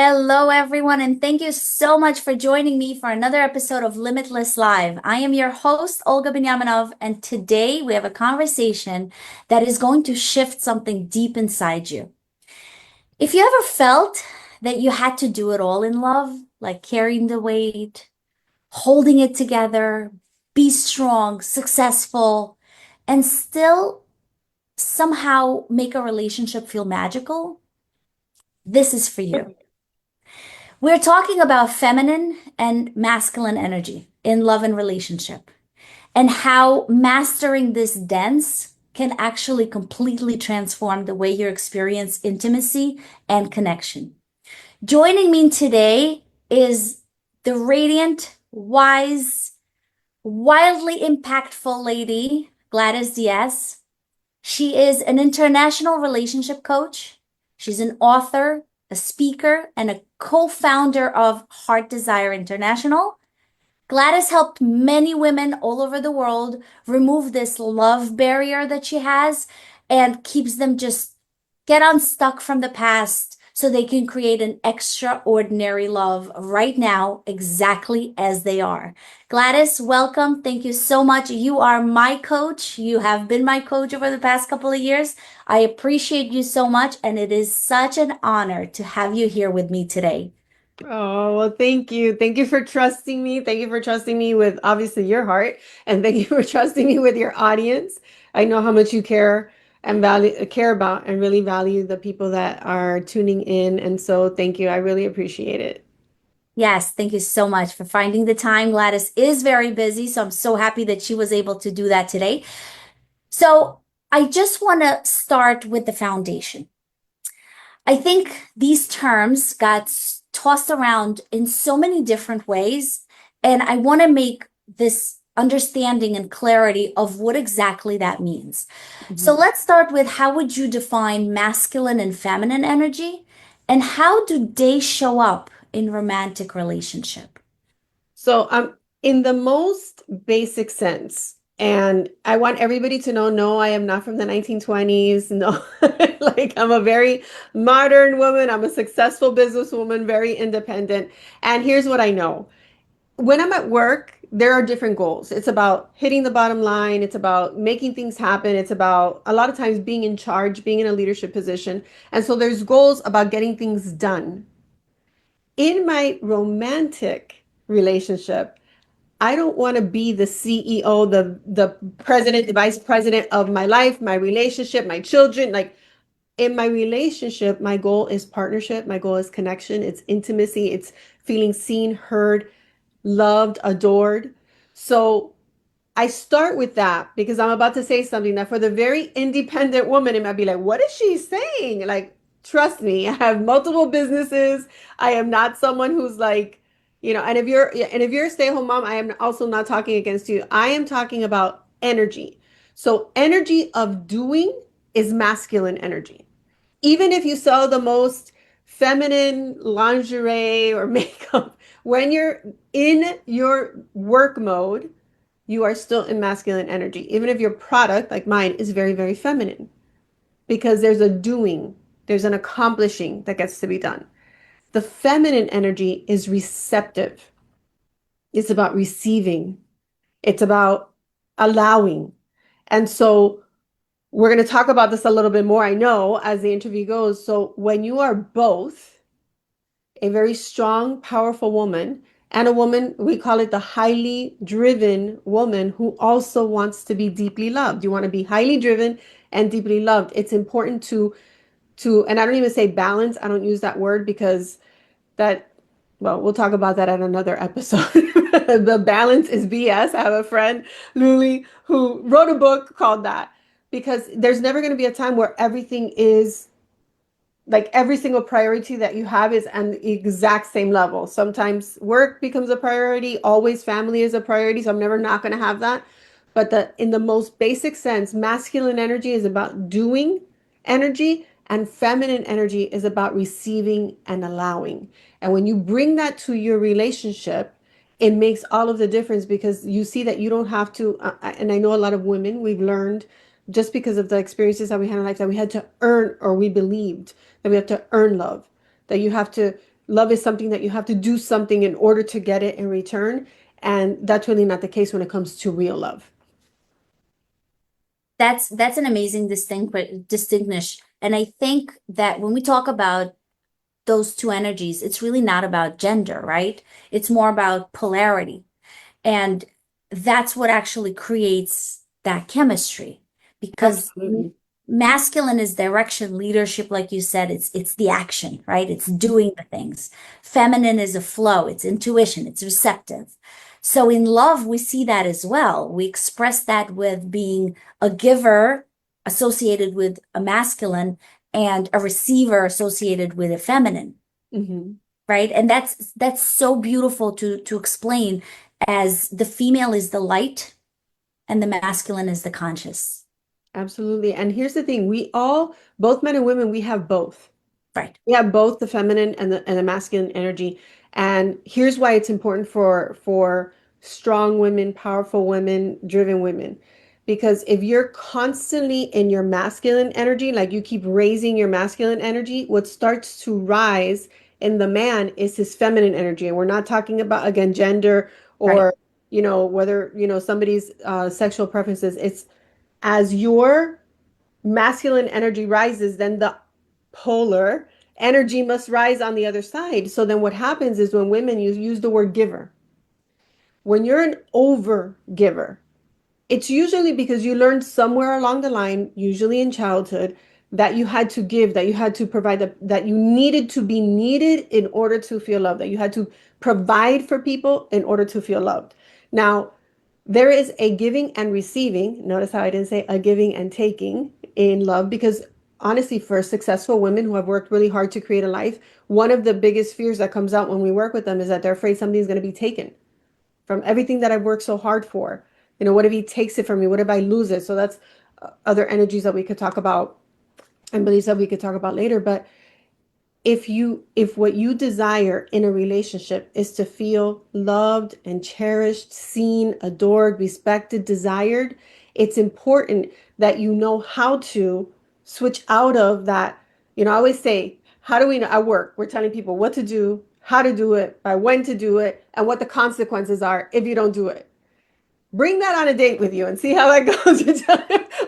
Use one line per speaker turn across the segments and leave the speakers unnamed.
Hello, everyone, and thank you so much for joining me for another episode of Limitless Live. I am your host, Olga Benyaminov, and today we have a conversation that is going to shift something deep inside you. If you ever felt that you had to do it all in love, like carrying the weight, holding it together, be strong, successful, and still somehow make a relationship feel magical, this is for you. We're talking about feminine and masculine energy in love and relationship, and how mastering this dance can actually completely transform the way you experience intimacy and connection. Joining me today is the radiant, wise, wildly impactful lady, Gladys Diaz. She is an international relationship coach. She's an author, a speaker, and a co-founder of Heart Desire International. Gladys helped many women all over the world remove this love barrier that she has and keeps them just get unstuck from the past so they can create an extraordinary love right now, exactly as they are. Gladys, welcome. Thank you so much. You are my coach. You have been my coach over the past couple of years. I appreciate you so much, and it is such an honor to have you here with me today.
Oh, well, thank you. Thank you for trusting me. Thank you for trusting me with obviously your heart. And thank you for trusting me with your audience. I know how much you care about and really value the people that are tuning in. And so thank you. I really appreciate it.
Yes, thank you so much for finding the time. Gladys is very busy, so I'm so happy that she was able to do that today. So I just want to start with the foundation. I think these terms got tossed around in so many different ways, and I want to make this understanding and clarity of what exactly that means. So
Mhm.
let's start with how would you define masculine and feminine energy, and how do they show up in romantic relationship?
So in the most basic sense, and I want everybody to know, no, I am not from the 1920s. No, like I'm a very modern woman. I'm a successful businesswoman, very independent. And here's what I know. When I'm at work, there are different goals. It's about hitting the bottom line. It's about making things happen. It's about a lot of times being in charge, being in a leadership position. And so there's goals about getting things done. In my romantic relationship, I don't want to be the CEO, the president, the vice president of my life, my relationship, my children. Like in my relationship, my goal is partnership. My goal is connection. It's intimacy. It's feeling seen, heard, loved, adored. So I start with that because I'm about to say something that for the very independent woman, it might be like, what is she saying? Like, trust me, I have multiple businesses. I am not someone who's like, and if you're a stay-at-home mom, I am also not talking against you. I am talking about energy. So energy of doing is masculine energy. Even if you sell the most feminine lingerie or makeup, when you're in your work mode, you are still in masculine energy, even if your product, like mine, is very, very feminine, because there's a doing, there's an accomplishing that gets to be done. The feminine energy is receptive. It's about receiving. It's about allowing. And so we're going to talk about this a little bit more, I know, as the interview goes. So when you are both a very strong, powerful woman, and a woman, we call it the highly driven woman who also wants to be deeply loved. You want to be highly driven and deeply loved. It's important and I don't even say balance. I don't use that word because that, well, we'll talk about that at another episode. The balance is BS. I have a friend, Luli, who wrote a book called that because there's never going to be a time where everything is like every single priority that you have is on the exact same level. Sometimes work becomes a priority, always family is a priority, so I'm never not going to have that. But the in the most basic sense, masculine energy is about doing energy and feminine energy is about receiving and allowing. And when you bring that to your relationship, it makes all of the difference because you see that you don't have to and I know a lot of women, we've learned just because of the experiences that we had in life that we had to earn or we believed that we have to earn love, that you have to love is something that you have to do something in order to get it in return. And that's really not the case when it comes to real love.
That's an amazing distinction. And I think that when we talk about those two energies, it's really not about gender, right? It's more about polarity. And that's what actually creates that chemistry because
Absolutely.
masculine is direction, leadership, like you said, it's the action, right? It's doing the things. Feminine is a flow, it's intuition, it's receptive. So in love, we see that as well. We express that with being a giver associated with a masculine and a receiver associated with a feminine,
Hmm.
right? And that's so beautiful to explain as the female is the light and the masculine is the conscious.
Absolutely. And here's the thing, we all, both men and women, we have both.
Right,
We have both the feminine and the masculine energy. And here's why it's important for strong women, powerful women, driven women. Because if you're constantly in your masculine energy, like you keep raising your masculine energy, what starts to rise in the man is his feminine energy. And we're not talking about, again, gender
right.
or, whether, somebody's sexual preferences. It's as your masculine energy rises, then the polar energy must rise on the other side. So then what happens is when women use the word giver, when you're an over giver, it's usually because you learned somewhere along the line, usually in childhood, that you had to give, that you had to provide, that you needed to be needed in order to feel loved, that you had to provide for people in order to feel loved. Now, there is a giving and receiving. Notice how I didn't say a giving and taking in love, because honestly, for successful women who have worked really hard to create a life, one of the biggest fears that comes out when we work with them is that they're afraid something's going to be taken from everything that I've worked so hard for. What if he takes it from me? What if I lose it? So that's other energies that we could talk about and beliefs that we could talk about later. But if what you desire in a relationship is to feel loved and cherished, seen, adored, respected, desired, it's important that you know how to switch out of that. I always say, how do we know at work? We're telling people what to do, how to do it, by when to do it, and what the consequences are if you don't do it. Bring that on a date with you and see how that goes.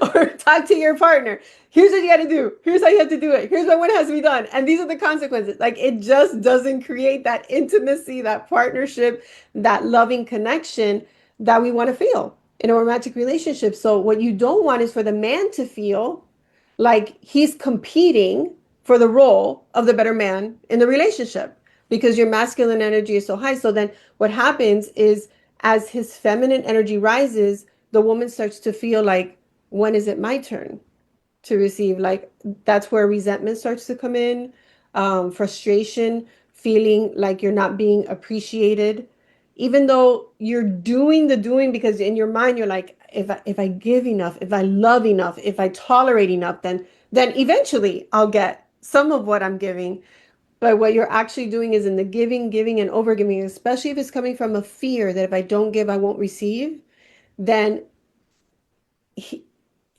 Or talk to your partner. Here's what you got to do. Here's how you have to do it. Here's what has to be done. And these are the consequences. Like it just doesn't create that intimacy, that partnership, that loving connection that we want to feel in a romantic relationship. So what you don't want is for the man to feel like he's competing for the role of the better man in the relationship because your masculine energy is so high. So then what happens is as his feminine energy rises, the woman starts to feel like, when is it my turn to receive? Like that's where resentment starts to come in, frustration, feeling like you're not being appreciated, even though you're doing the doing because in your mind you're like, if I give enough, if I love enough, if I tolerate enough, then eventually I'll get some of what I'm giving. But what you're actually doing is in the giving, giving, and overgiving, especially if it's coming from a fear that if I don't give, I won't receive, then, he,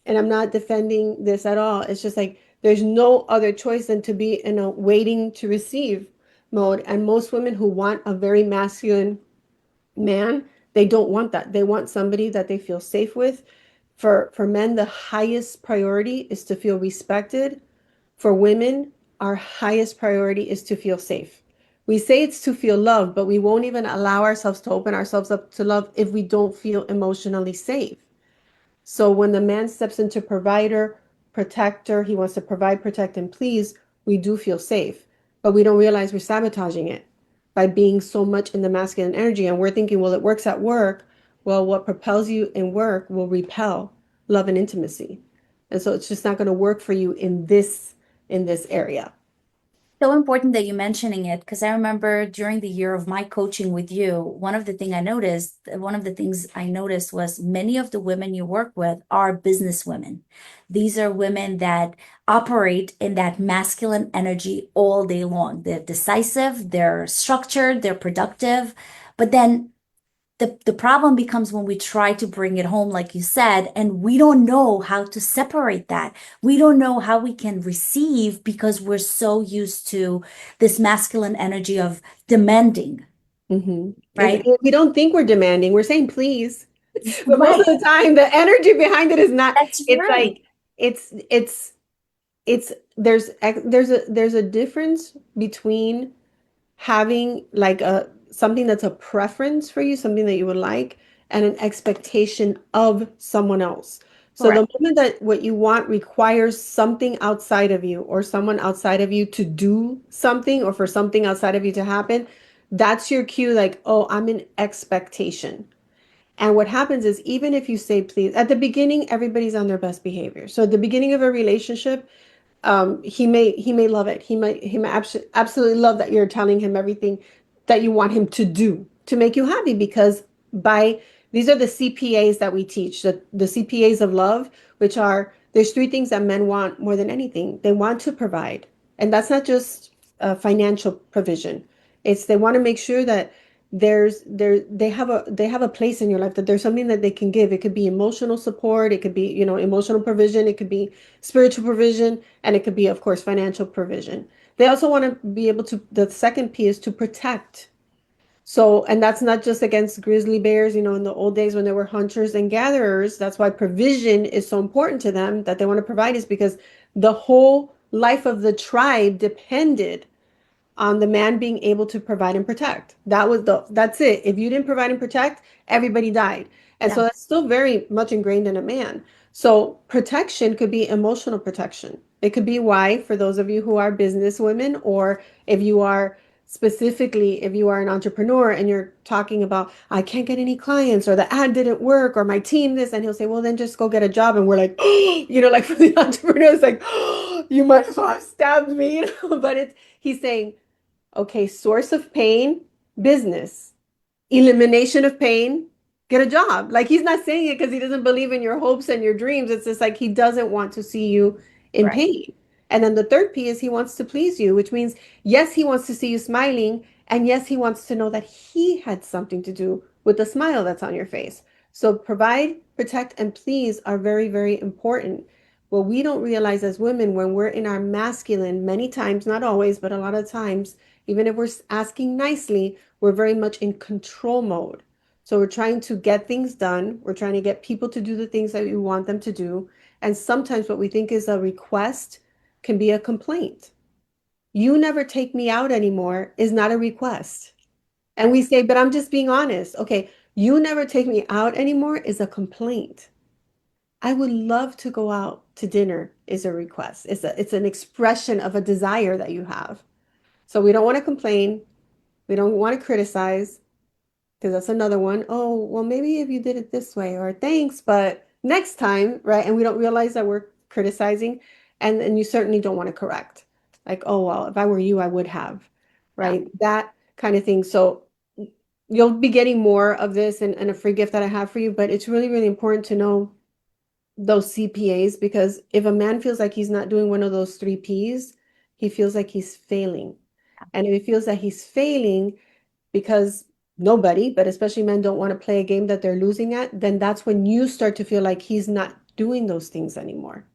and I'm not defending this at all. It's just like there's no other choice than to be in a waiting to receive mode. And most women who want a very masculine man, they don't want that. They want somebody that they feel safe with. For men, the highest priority is to feel respected. For women, our highest priority is to feel safe. We say it's to feel love, but we won't even allow ourselves to open ourselves up to love if we don't feel emotionally safe. So when the man steps into provider, protector, he wants to provide, protect, and please, we do feel safe, but we don't realize we're sabotaging it by being so much in the masculine energy. And we're thinking, well, it works at work. Well, what propels you in work will repel love and intimacy. And so it's just not going to work for you in this area.
So important that you're mentioning it because I remember during the year of my coaching with you, one of the things I noticed was many of the women you work with are business women. These are women that operate in that masculine energy all day long. They're decisive, they're structured, they're productive, but then the problem becomes when we try to bring it home, like you said, and we don't know how to separate that. We don't know how we can receive because we're so used to this masculine energy of demanding,
Hmm.
right?
We don't think we're demanding. We're saying please. But most of
Right.
the time, the energy behind it is not,
That's
it's
right.
like, it's, there's a difference between having like a something that's a preference for you, something that you would like, and an expectation of someone else. So the
Correct.
moment that what you want requires something outside of you or someone outside of you to do something or for something outside of you to happen, that's your cue, like, oh, I'm in expectation. And what happens is, even if you say please, at the beginning, everybody's on their best behavior. So at the beginning of a relationship, he may love it. He may absolutely love that you're telling him everything that you want him to do to make you happy, because by these are the CPAs that we teach, the CPAs of love, which are, there's three things that men want more than anything. They want to provide, and that's not just financial provision. It's they want to make sure that they have a place in your life, that there's something that they can give. It could be emotional support, it could be, emotional provision, it could be spiritual provision, and it could be, of course, financial provision. They also want to be able to, the second P is to protect. So, and that's not just against grizzly bears, in the old days when they were hunters and gatherers. That's why provision is so important to them, that they want to provide, is because the whole life of the tribe depended on the man being able to provide and protect. That's it. If you didn't provide and protect, everybody died. And so
Yeah.
that's still very much ingrained in a man. So protection could be emotional protection. It could be why, for those of you who are business women, or if you are specifically, if you are an entrepreneur and you're talking about, I can't get any clients, or the ad didn't work, or my team this, and he'll say, well, then just go get a job. And we're like, like for the entrepreneurs, like, you might as well have stabbed me, but he's saying, okay, source of pain, business. Elimination of pain, get a job. Like, he's not saying it because he doesn't believe in your hopes and your dreams. It's just like he doesn't want to see you in
Right.
pain. And then the third P is he wants to please you, which means, yes, he wants to see you smiling. And yes, he wants to know that he had something to do with the smile that's on your face. So provide, protect, and please are very, very important. What we don't realize as women, when we're in our masculine, many times, not always, but a lot of times, even if we're asking nicely, we're very much in control mode. So we're trying to get things done. We're trying to get people to do the things that we want them to do. And sometimes what we think is a request can be a complaint. You never take me out anymore is not a request. And we say, but I'm just being honest. Okay, you never take me out anymore is a complaint. I would love to go out to dinner is a request. It's an expression of a desire that you have. So we don't want to complain. We don't want to criticize, because that's another one. Oh, well, maybe if you did it this way, or thanks, but next time, right? And we don't realize that we're criticizing, and you certainly don't want to correct. Like, oh, well, if I were you, I would have,
Yeah.
right? That kind of thing. So you'll be getting more of this, and a free gift that I have for you, but it's really, really important to know those CPAs, because if a man feels like he's not doing one of those three Ps, he feels like he's failing. And if he feels that he's failing, because nobody, but especially men, don't want to play a game that they're losing at, then that's when you start to feel like he's not doing those things anymore.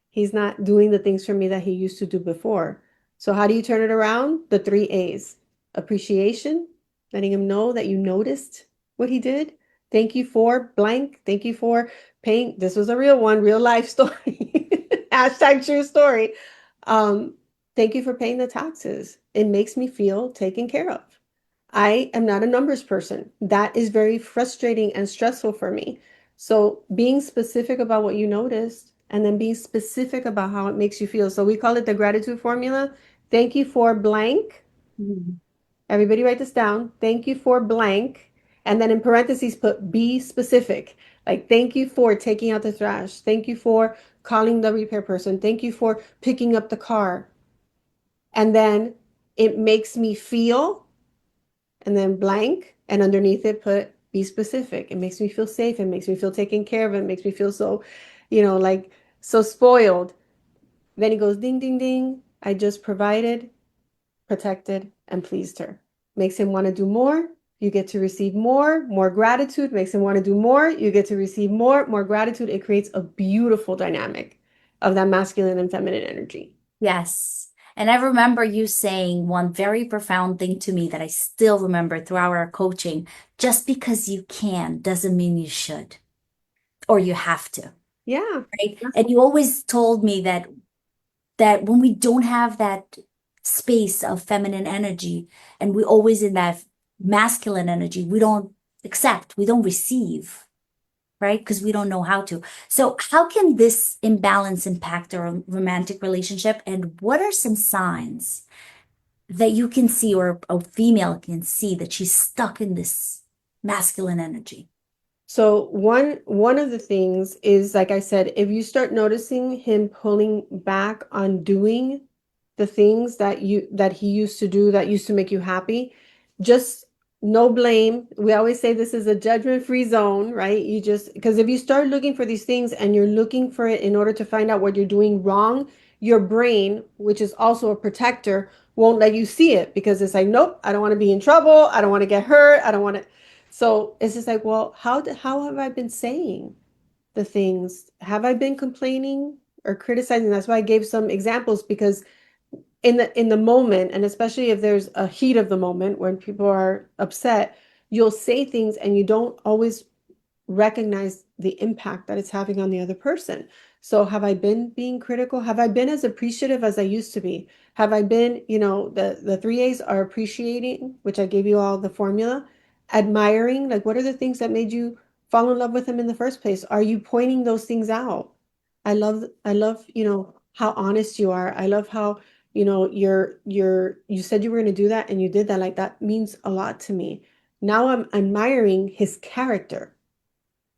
He's not doing the things for me that he used to do before. So how do you turn it around? The three A's: appreciation, letting him know that you noticed what he did. Thank you for blank. Thank you for paying. This was a real one, real life story. Hashtag true story. Um, Thank you for paying the taxes. It makes me feel taken care of. I am not a numbers person. That is very frustrating and stressful for me. So being specific about what you noticed, and then being specific about how it makes you feel. So we call it the gratitude formula. Thank you for blank.
Mhm.
Everybody write this down. Thank you for blank. And then in parentheses, put be specific. Like, thank you for taking out the trash. Thank you for calling the repair person. Thank you for picking up the car. And then it makes me feel, and then blank, and underneath it put be specific. It makes me feel safe. It makes me feel taken care of. It makes me feel so, like, so spoiled. Then he goes ding, ding, ding. I just provided, protected, and pleased her. Makes him want to do more. you get to receive more gratitude makes him want to do more. You get to receive more gratitude. It creates a beautiful dynamic of that masculine and feminine energy.
Yes. And I remember you saying one very profound thing to me that I still remember throughout our coaching. Just because you can doesn't mean you should or you have to,
Yeah.
right? And you always told me that when we don't have that space of feminine energy and we're always in that masculine energy, we don't accept, we don't receive, right? Because we don't know how to. So, how can this imbalance impact a romantic relationship? And what are some signs that you can see or a female can see that she's stuck in this masculine energy?
So one of the things is, like I said, if you start noticing him pulling back on doing the things that he used to do that used to make you happy, just no blame. We always say this is a judgment-free zone, right? You just because if you start looking for these things and you're looking for it in order to find out what you're doing wrong, your brain, which is also a protector, won't let you see it because it's like, nope, I don't want to be in trouble. I don't want to get hurt. I don't want to. So it's just like, well, how have I been saying the things? Have I been complaining or criticizing? That's why I gave some examples because in the moment, and especially if there's a heat of the moment when people are upset, you'll say things and you don't always recognize the impact that it's having on the other person. So have I been being critical? Have I been as appreciative as I used to be? Have I been, the three A's are appreciating, which I gave you all the formula, admiring, like what are the things that made you fall in love with him in the first place? Are you pointing those things out? I love, how honest you are. I love how, you said you were going to do that and you did that. Like that means a lot to me. Now I'm admiring his character,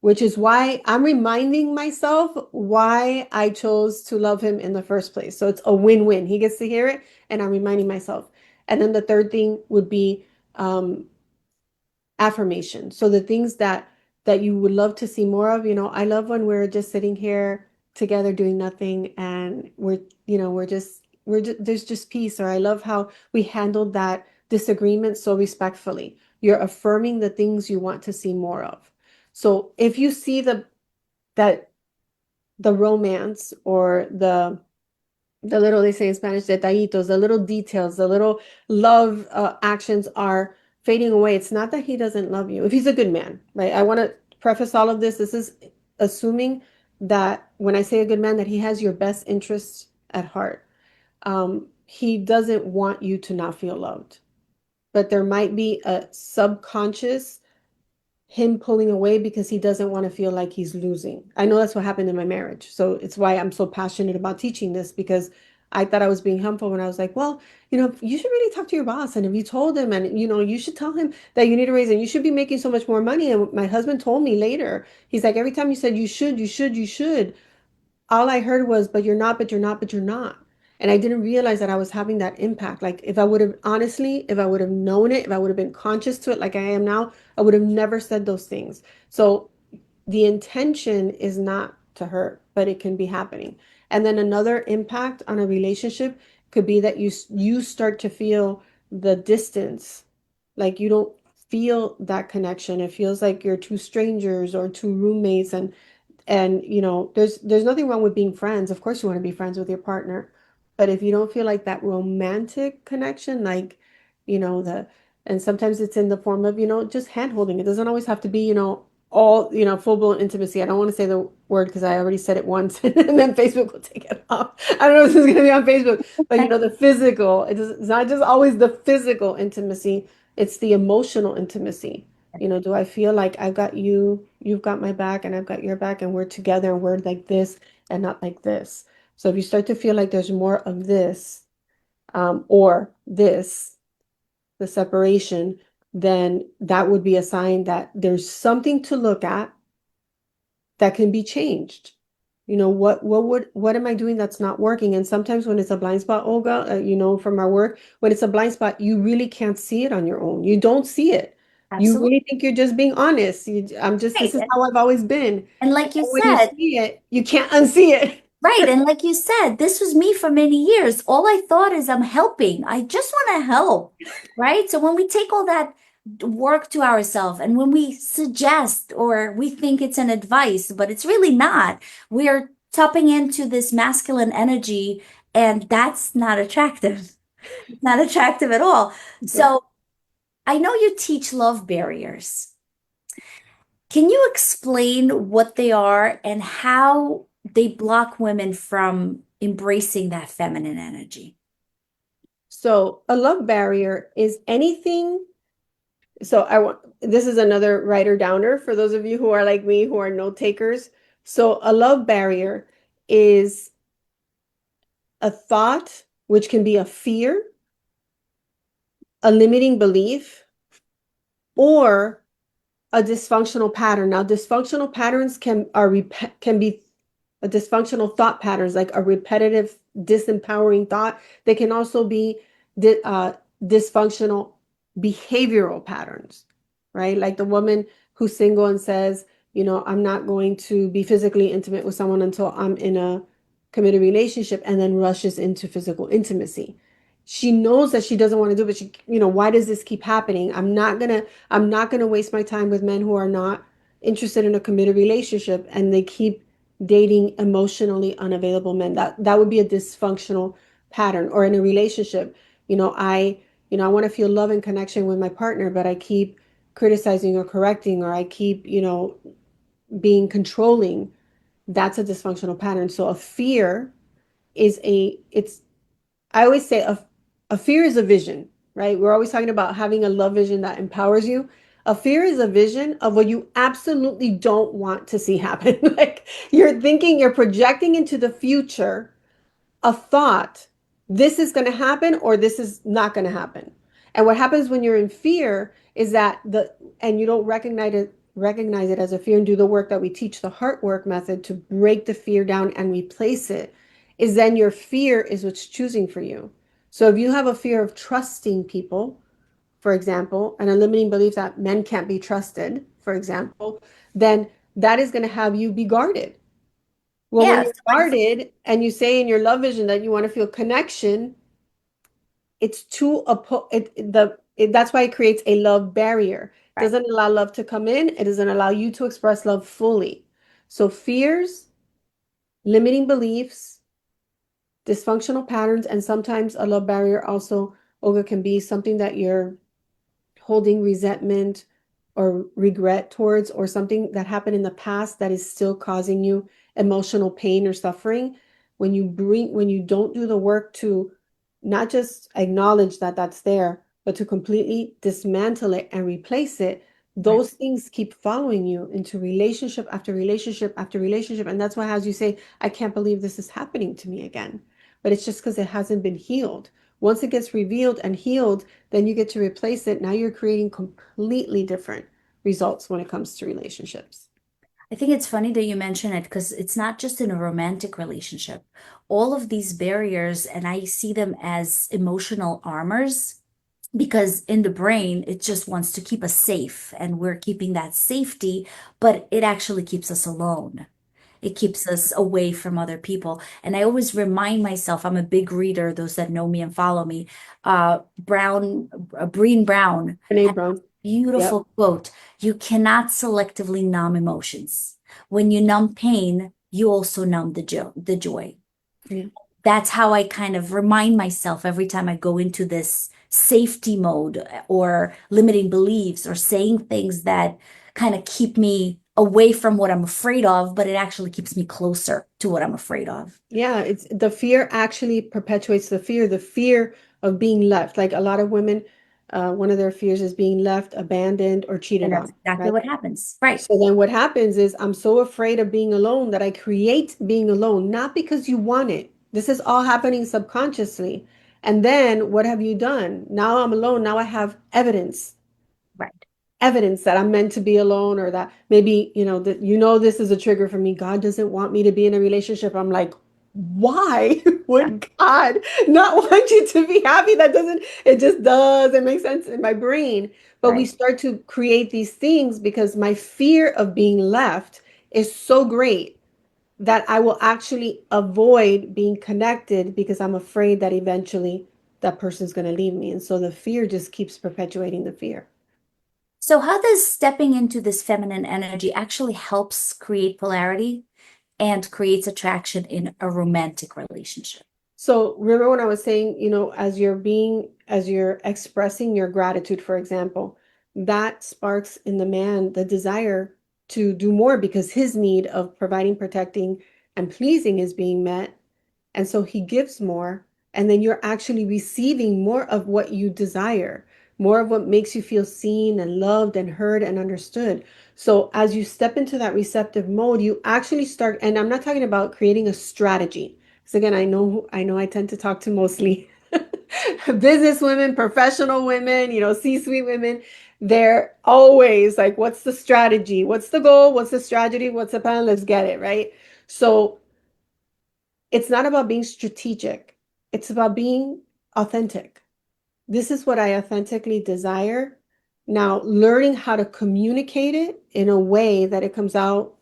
which is why I'm reminding myself why I chose to love him in the first place. So it's a win-win. He gets to hear it, and I'm reminding myself. And then the third thing would be um, affirmation. So the things that you would love to see more of, I love when we're just sitting here together doing nothing, and we're just there's just peace. Or I love how we handled that disagreement so respectfully. You're affirming the things you want to see more of. So if you see that the romance or the little, they say in Spanish, detallitos, the little details, the little love actions are fading away, it's not that he doesn't love you. If he's a good man, right? I want to preface all of this. This is assuming that when I say a good man, that he has your best interests at heart. He doesn't want you to not feel loved, but there might be a subconscious him pulling away because he doesn't want to feel like he's losing. I know that's what happened in my marriage. So it's why I'm so passionate about teaching this, because I thought I was being harmful when I was like, well, you should really talk to your boss. And if you told him, and, you should tell him that you need a raise and you should be making so much more money. And my husband told me later, he's like, every time you said you should, you should, you should, all I heard was, but you're not, but you're not, but you're not. And I didn't realize that I was having that impact. Like if I would have, honestly, if I would have known it, if I would have been conscious to it like I am now, I would have never said those things. So the intention is not to hurt, but it can be happening. And then another impact on a relationship could be that you start to feel the distance, like you don't feel that connection. It feels like you're two strangers or two roommates, and there's nothing wrong with being friends. Of course you want to be friends with your partner, but if you don't feel like that romantic connection, like the and sometimes it's in the form of just hand holding. It doesn't always have to be all full-blown intimacy. I don't want to say the word because I already said it once and then Facebook will take it off. I don't know if this is going to be on Facebook, but the physical, it's not just always the physical intimacy, it's the emotional intimacy. Do I feel like I've got you, you've got my back, and I've got your back, and we're together, and we're like this and not like this. So if you start to feel like there's more of this, or this, the separation, then that would be a sign that there's something to look at that can be changed. What am I doing that's not working? And sometimes when it's a blind spot, Olga, from our work, when it's a blind spot, you really can't see it on your own. You don't see it. You
Absolutely.
really think you're just being honest. This
Right.
is how I've always been.
And
And
like you
then when you
said,
see it, you can't unsee it.
right. And like you said, this was me for many years. All I thought is I'm helping. I just want to help. Right. So when we take all that work to ourselves, and when we suggest or we think it's an advice, but it's really not, we're tapping into this masculine energy, and that's not attractive. Not attractive at all.
No.
So I know you teach love barriers. Can you explain what they are and how they block women from embracing that feminine energy?
So a love barrier is anything. So I want, this is another writer downer for those of you who are like me, who are note takers. So a love barrier is a thought, which can be a fear, a limiting belief, or a dysfunctional pattern. Now, dysfunctional patterns can be a dysfunctional thought patterns, like a repetitive, disempowering thought. They can also be di dysfunctional behavioral patterns, right? Like the woman who's single and says, you know, I'm not going to be physically intimate with someone until I'm in a committed relationship, and then rushes into physical intimacy. She knows that she doesn't want to do it, but she, you know, why does this keep happening? I'm not gonna waste my time with men who are not interested in a committed relationship, and they keep dating emotionally unavailable men. That would be a dysfunctional pattern. Or in a relationship, you know, I want to feel love and connection with my partner, but I keep criticizing or correcting, or I keep, you know, being controlling. That's a dysfunctional pattern. So a fear is a it's I always say a fear is a vision, right? We're always talking about having a love vision that empowers you. A fear is a vision of what you absolutely don't want to see happen. Like you're thinking, you're projecting into the future a thought, this is going to happen or this is not going to happen. And what happens when you're in fear is that and you don't recognize it as a fear and do the work that we teach, the heart work method, to break the fear down and replace it, is then your fear is what's choosing for you. So if you have a fear of trusting people, for example, and a limiting belief that men can't be trusted, for example, then that is going to have you be guarded. Well, when
Yeah,
you're guarded and you say in your love vision that you want to feel connection, it's too that's why it creates a love barrier. It
right.
doesn't allow love to come in. It doesn't allow you to express love fully. So fears, limiting beliefs, dysfunctional patterns, and sometimes a love barrier also, Olga, can be something that you're holding resentment or regret towards, or something that happened in the past that is still causing you emotional pain or suffering. When you don't do the work to not just acknowledge that that's there, but to completely dismantle it and replace it,
Right.
those things keep following you into relationship after relationship after relationship. And that's why, as you say, I can't believe this is happening to me again. But it's just because it hasn't been healed. Once it gets revealed and healed, then you get to replace it. Now you're creating completely different results when it comes to relationships.
I think it's funny that you mention it because it's not just in a romantic relationship. All of these barriers, and I see them as emotional armors because in the brain, it just wants to keep us safe and we're keeping that safety, but it actually keeps us alone. It keeps us away from other people. And I always remind myself, I'm a big reader, those that know me and follow me. Breen Brown
Brene
had
Brown.
a
Yep.
beautiful quote. You cannot selectively numb emotions. When you numb pain, you also numb the joy.
Yeah.
That's how I kind of remind myself every time I go into this safety mode or limiting beliefs or saying things that kind of keep me away from what I'm afraid of, but it actually keeps me closer to what I'm afraid of.
Yeah, it's the fear actually perpetuates the fear of being left. Like a lot of women, one of their fears is being left, abandoned, or
And
cheated
that's
on,
exactly
right?
what happens. Right.
So then what happens is I'm so afraid of being alone that I create being alone, not because you want it. This is all happening subconsciously. And then what have you done? Now I'm alone. Now I have
Right.
evidence that I'm meant to be alone, or that maybe, you know, that, you know, this is a trigger for me. God doesn't want me to be in a relationship. I'm like, why would God not want you to be happy? That doesn't, it just doesn't make sense in my brain. But we
Right.
start to create these things because my fear of being left is so great that I will actually avoid being connected because I'm afraid that eventually that person's going to leave me. And so the fear just keeps perpetuating the fear.
So how does stepping into this feminine energy actually helps create polarity and creates attraction in a romantic relationship?
So remember when I was saying, as you're expressing your gratitude, for example, that sparks in the man the desire to do more because his need of providing, protecting, and pleasing is being met. And so he gives more, and then you're actually receiving more of what you desire, more of what makes you feel seen and loved and heard and understood. So as you step into that receptive mode, you actually start, and I'm not talking about creating a strategy. Because again, I tend to talk to mostly business women, professional women, C-suite women. They're always like, what's the strategy? What's the goal? What's the strategy? What's the plan? Let's get it, right? So it's not about being strategic. It's about being authentic. This is what I authentically desire. Now, learning how to communicate it in a way that it comes out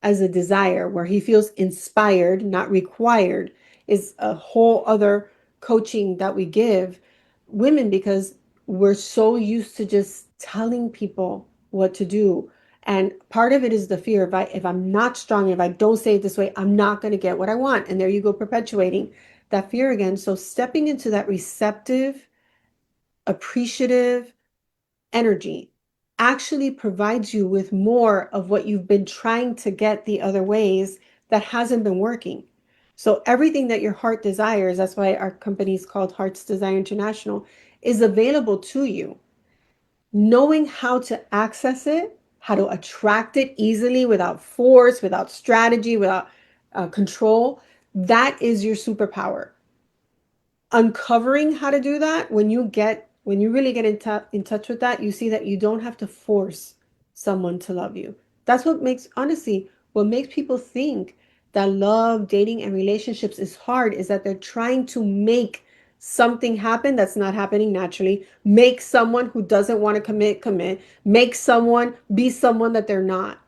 as a desire, where he feels inspired, not required, is a whole other coaching that we give women because we're so used to just telling people what to do. And part of it is the fear if I'm not strong, if I don't say it this way, I'm not going to get what I want. And there you go, perpetuating that fear again. So stepping into that receptive, appreciative, energy actually provides you with more of what you've been trying to get the other ways that hasn't been working. So everything that your heart desires, that's why our company is called Hearts Desire International, is available to you. Knowing how to access it, how to attract it easily without force, without strategy, without control, that is your superpower. Uncovering how to do that, when you really get in touch with that, you see that you don't have to force someone to love you. That's what makes, honestly, what makes people think that love, dating, and relationships is hard is that they're trying to make something happen that's not happening naturally, make someone who doesn't want to commit, make someone be someone that they're not.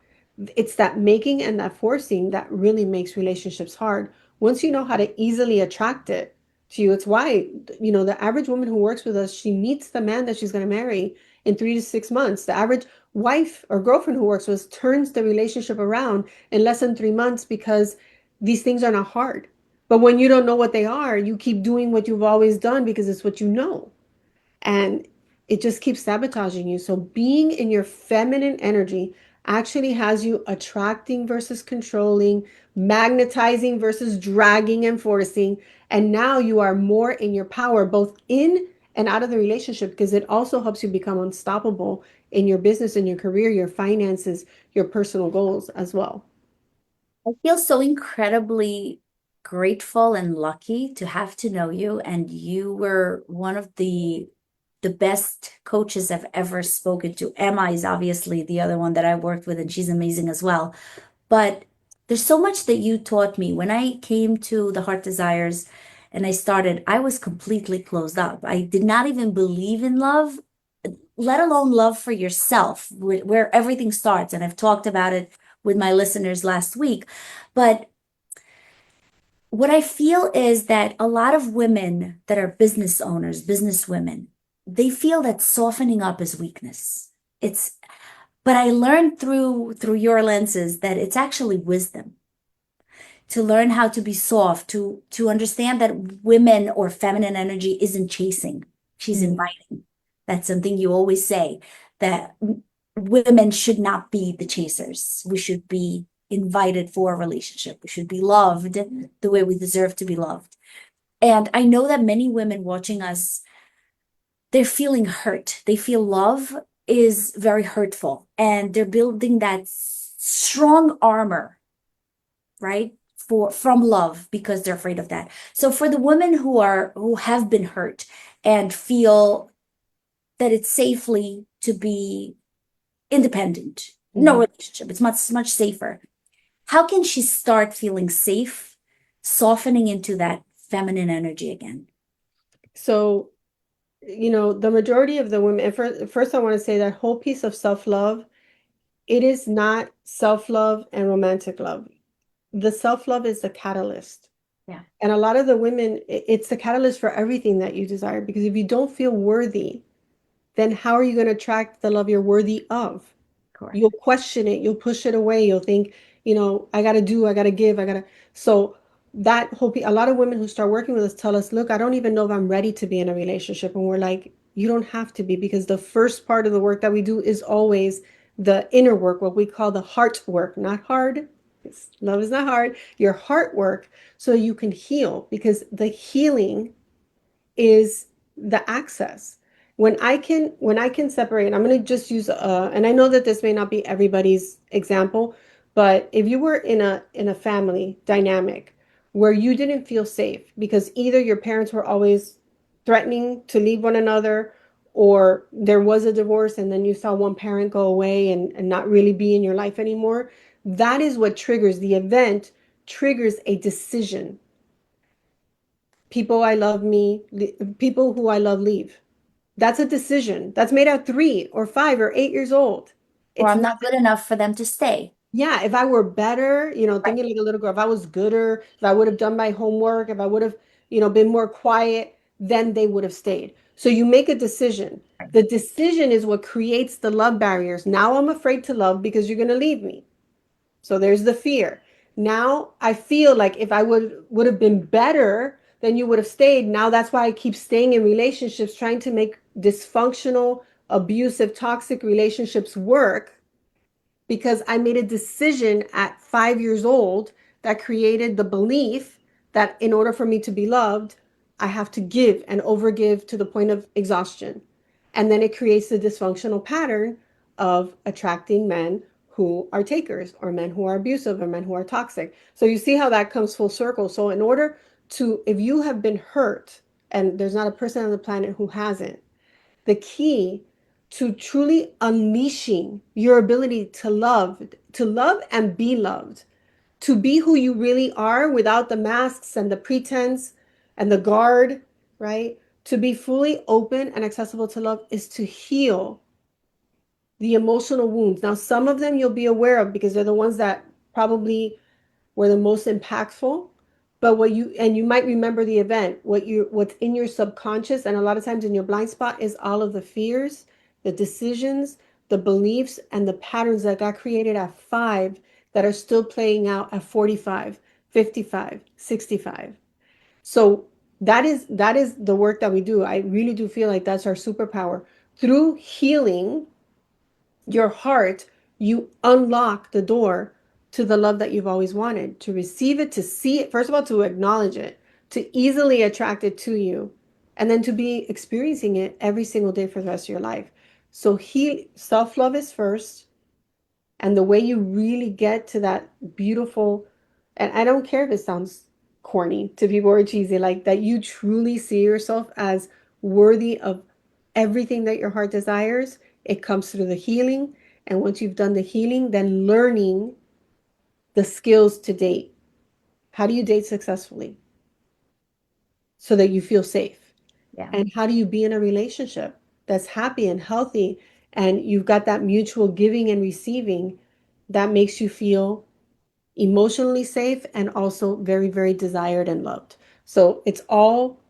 It's that making and that forcing that really makes relationships hard. Once you know how to easily attract it to you, it's why, the average woman who works with us, she meets the man that she's going to marry in 3 to 6 months. The average wife or girlfriend who works with us turns the relationship around in less than 3 months because these things are not hard. But when you don't know what they are, you keep doing what you've always done because it's what you know. And it just keeps sabotaging you. So being in your feminine energy actually has you attracting versus controlling, magnetizing versus dragging and forcing. And now you are more in your power, both in and out of the relationship, because it also helps you become unstoppable in your business, in your career, your finances, your personal goals as well.
I feel so incredibly grateful and lucky to have to know you, and you were one of the best coaches I've ever spoken to. Emma is obviously the other one that I worked with, and she's amazing as well. But there's so much that you taught me. When I came to the Heart Desires and I started, I was completely closed up. I did not even believe in love, let alone love for yourself, where everything starts. And I've talked about it with my listeners last week. But what I feel is that a lot of women that are business owners, business women, they feel that softening up is weakness. It's, but I learned through your lenses that it's actually wisdom to learn how to be soft, to understand that women or feminine energy isn't chasing, she's
Mhm.
inviting. That's something you always say, that women should not be the chasers. We should be invited for a relationship. We should be loved the way we deserve to be loved. And I know that many women watching us, they're feeling hurt. They feel love is very hurtful, and they're building that strong armor, right? For from love because they're afraid of that. So for the women who have been hurt and feel that it's safely to be independent, no
Mhm.
relationship, it's much safer. How can she start feeling safe, softening into that feminine energy again?
So, the majority of the women, and first I want to say that whole piece of self-love, it is not self-love and romantic love. The self-love is the catalyst.
Yeah.
And a lot of the women, it's the catalyst for everything that you desire. Because if you don't feel worthy then how are you going to attract the love you're worthy of?
Correct.
You'll question it, you'll push it away, you'll think, I got to do, I got to give, I got to. So that whole, a lot of women who start working with us tell us, look, I don't even know if I'm ready to be in a relationship. And we're like, you don't have to be, because the first part of the work that we do is always the inner work, what we call the heart work, not hard. Love is not hard, your heart work, so you can heal, because the healing is the access. When I can separate, I'm going to just use and I know that this may not be everybody's example, but if you were in a family dynamic where you didn't feel safe because either your parents were always threatening to leave one another, or there was a divorce and then you saw one parent go away and not really be in your life anymore, that is what triggers the event, triggers a decision. People I love me, people who I love leave. That's a decision. That's made at 3 or 5 or 8 years old.
Or
It's
I'm
not,
not good enough for them to stay.
yeah, if I were better,
Right.
thinking like a little girl, if I was gooder, if I would have done my homework, if I would have, been more quiet, then they would have stayed. So you make a decision. The decision is what creates the love barriers. Now I'm afraid to love because you're going to leave me. So there's the fear. Now I feel like if I would have been better, then you would have stayed. Now that's why I keep staying in relationships, trying to make dysfunctional, abusive, toxic relationships work, because I made a decision at 5 years old that created the belief that in order for me to be loved, I have to give and overgive to the point of exhaustion. And then it creates the dysfunctional pattern of attracting men who are takers, or men who are abusive, or men who are toxic. So you see how that comes full circle. So in order to, if you have been hurt, and there's not a person on the planet who hasn't, the key to truly unleashing your ability to love and be loved, to be who you really are without the masks and the pretense and the guard, right? To be fully open and accessible to love is to heal the emotional wounds. Now, some of them you'll be aware of because they're the ones that probably were the most impactful. But you might remember the event, what's in your subconscious, and a lot of times in your blind spot is all of the fears, the decisions, the beliefs, and the patterns that got created at 5 that are still playing out at 45, 55, 65. So that is the work that we do. I really do feel like that's our superpower. Through healing your heart, you unlock the door to the love that you've always wanted, to receive it, to see it, first of all, to acknowledge it, to easily attract it to you, and then to be experiencing it every single day for the rest of your life. So self-love is first, and the way you really get to that beautiful, and I don't care if it sounds corny to people or cheesy, like that you truly see yourself as worthy of everything that your heart desires, it comes through the healing. And once you've done the healing, then learning the skills to date. How do you date successfully so that you feel safe?
Yeah.
And how do you be in a relationship that's happy and healthy, and you've got that mutual giving and receiving that makes you feel emotionally safe and also very, very desired and loved. So it's all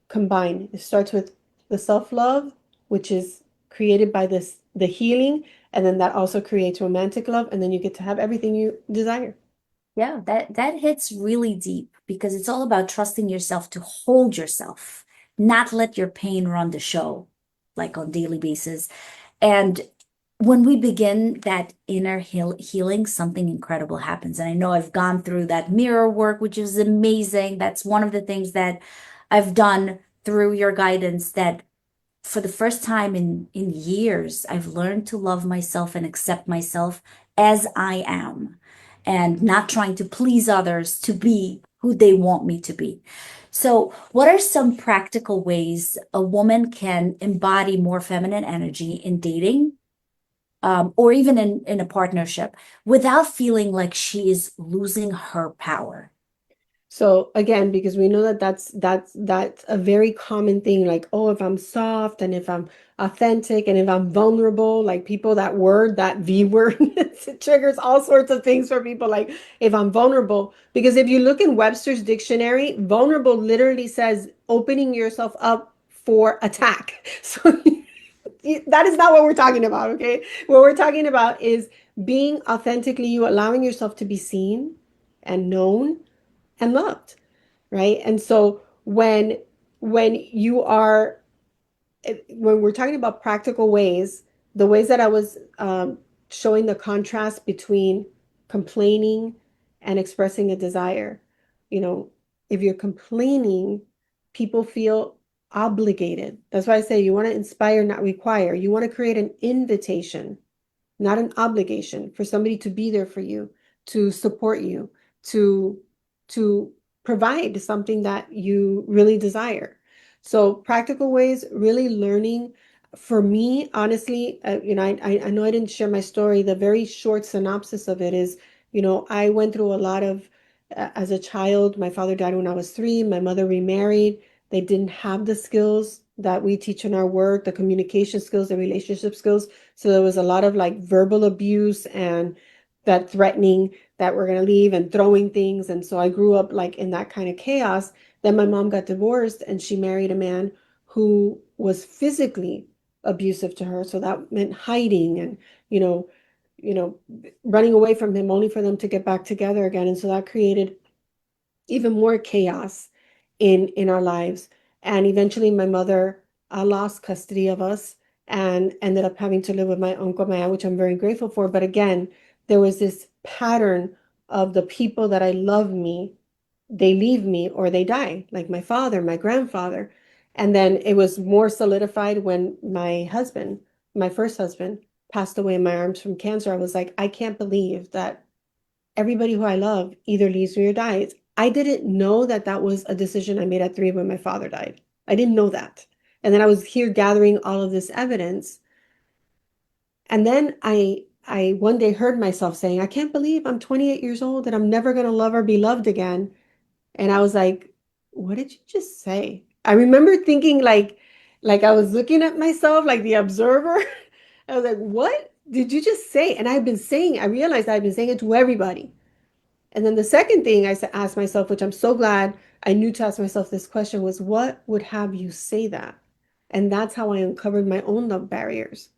combined. It starts with the self-love, which is created by the healing, and then that also creates romantic love, and then you get to have everything you desire.
Yeah, that hits really deep because it's all about trusting yourself to hold yourself, not let your pain run the show like on daily basis. And when we begin that inner healing, something incredible happens. And I know I've gone through that mirror work, which is amazing. That's one of the things that I've done through your guidance, that for the first time in years, I've learned to love myself and accept myself as I am, and not trying to please others to be who they want me to be. So, what are some practical ways a woman can embody more feminine energy in dating, or even in a partnership, without feeling like she is losing her power?
So again, because we know that that's a very common thing, like, oh, if I'm soft and if I'm authentic and if I'm vulnerable, like people, that word, that V word, it triggers all sorts of things for people, like if I'm vulnerable. Because if you look in Webster's dictionary, vulnerable literally says opening yourself up for attack. So that is not what we're talking about, okay? What we're talking about is being authentically you, allowing yourself to be seen and known and loved, right? And so when you are when we're talking about practical ways, the ways that I was showing the contrast between complaining and expressing a desire, you know, if you're complaining, people feel obligated. That's why I say you want to inspire, not require. You want to create an invitation, not an obligation for somebody to be there for you, to support you, to to provide something that you really desire. So practical ways, really learning. For me, honestly, I know I didn't share my story. The very short synopsis of it is, I went through a lot of, as a child, my father died when I was 3, my mother remarried. They didn't have the skills that we teach in our work, the communication skills, the relationship skills. So there was a lot of like verbal abuse and that threatening that we're going to leave and throwing things. And so I grew up like in that kind of chaos. Then my mom got divorced and she married a man who was physically abusive to her. So that meant hiding and, you know, you know, running away from him only for them to get back together again. And so that created even more chaos in our lives. And eventually my mother lost custody of us and ended up having to live with my uncle, my aunt, which I'm very grateful for. But again, there was this pattern of the people that I love me, they leave me or they die, like my father, my grandfather. And then it was more solidified when my husband, my first husband, passed away in my arms from cancer. I was like, I can't believe that everybody who I love either leaves me or dies. I didn't know that that was a decision I made at 3 when my father died. I didn't know that. And then I was here gathering all of this evidence. And then I one day heard myself saying, I can't believe I'm 28 years old and I'm never going to love or be loved again. And I was like, what did you just say? I remember thinking like I was looking at myself like the observer. I was like, what did you just say? And I realized I've been saying it to everybody. And then the second thing I asked myself, which I'm so glad I knew to ask myself this question, was what would have you say that? And that's how I uncovered my own love barriers.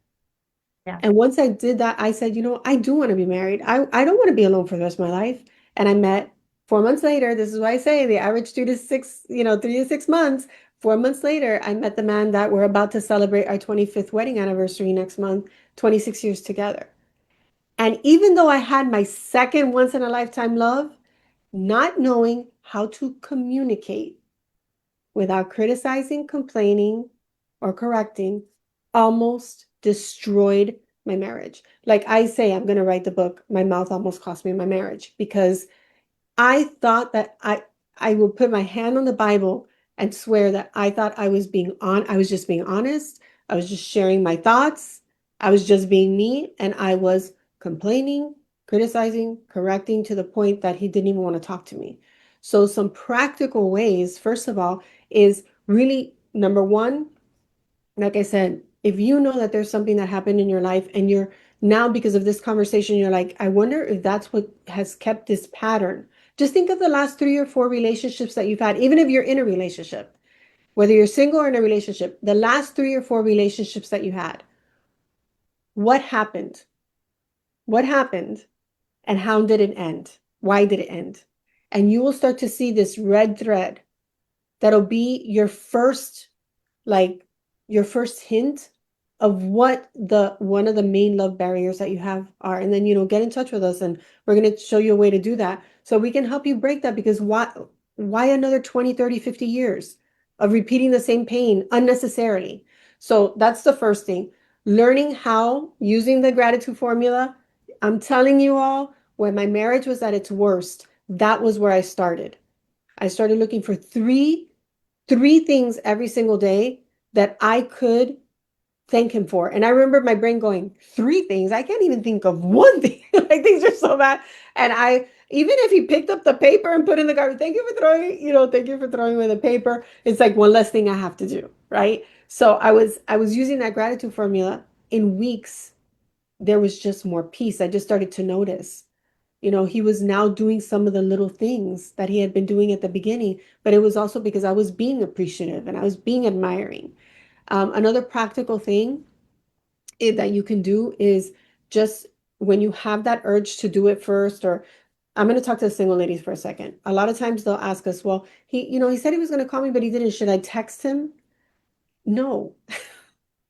Yeah.
And once I did that, I said, I do want to be married. I don't want to be alone for the rest of my life. And I met 4 months later. This is why I say the average 2 to 6, 3 to 6 months. 4 months later, I met the man that we're about to celebrate our 25th wedding anniversary next month, 26 years together. And even though I had my second once in a lifetime love, not knowing how to communicate without criticizing, complaining, or correcting almost destroyed my marriage. Like I say, I'm going to write the book, My Mouth Almost Cost Me My Marriage, because I thought that I will put my hand on the Bible and swear that I thought I was just being honest. I was just sharing my thoughts. I was just being me and I was complaining, criticizing, correcting to the point that he didn't even want to talk to me. So some practical ways, first of all, is really number one, like I said, if you know that there's something that happened in your life and you're now, because of this conversation, you're like, I wonder if that's what has kept this pattern. Just think of the last 3 or 4 relationships that you've had, even if you're in a relationship, whether you're single or in a relationship, the last 3 or 4 relationships that you had. What happened? What happened? And how did it end? Why did it end? And you will start to see this red thread that'll be like your first hint of what the one of the main love barriers that you have are. And then, get in touch with us and we're going to show you a way to do that so we can help you break that, because why another 20, 30, 50 years of repeating the same pain unnecessarily? So that's the first thing. Learning how, using the gratitude formula. I'm telling you all, when my marriage was at its worst, that was where I started. I started looking for three things every single day that I could thank him for. And I remember my brain going, 3 things? I can't even think of one thing. Like things are so bad. And even if he picked up the paper and put in the garbage, thank you for throwing away the paper. It's like one less thing I have to do. Right. So I was using that gratitude formula. In weeks, there was just more peace. I just started to notice. He was now doing some of the little things that he had been doing at the beginning, but it was also because I was being appreciative and I was being admiring. Another practical thing, that you can do is just when you have that urge to do it first, or I'm going to talk to the single ladies for a second. A lot of times they'll ask us, well, he said he was going to call me, but he didn't. Should I text him? No.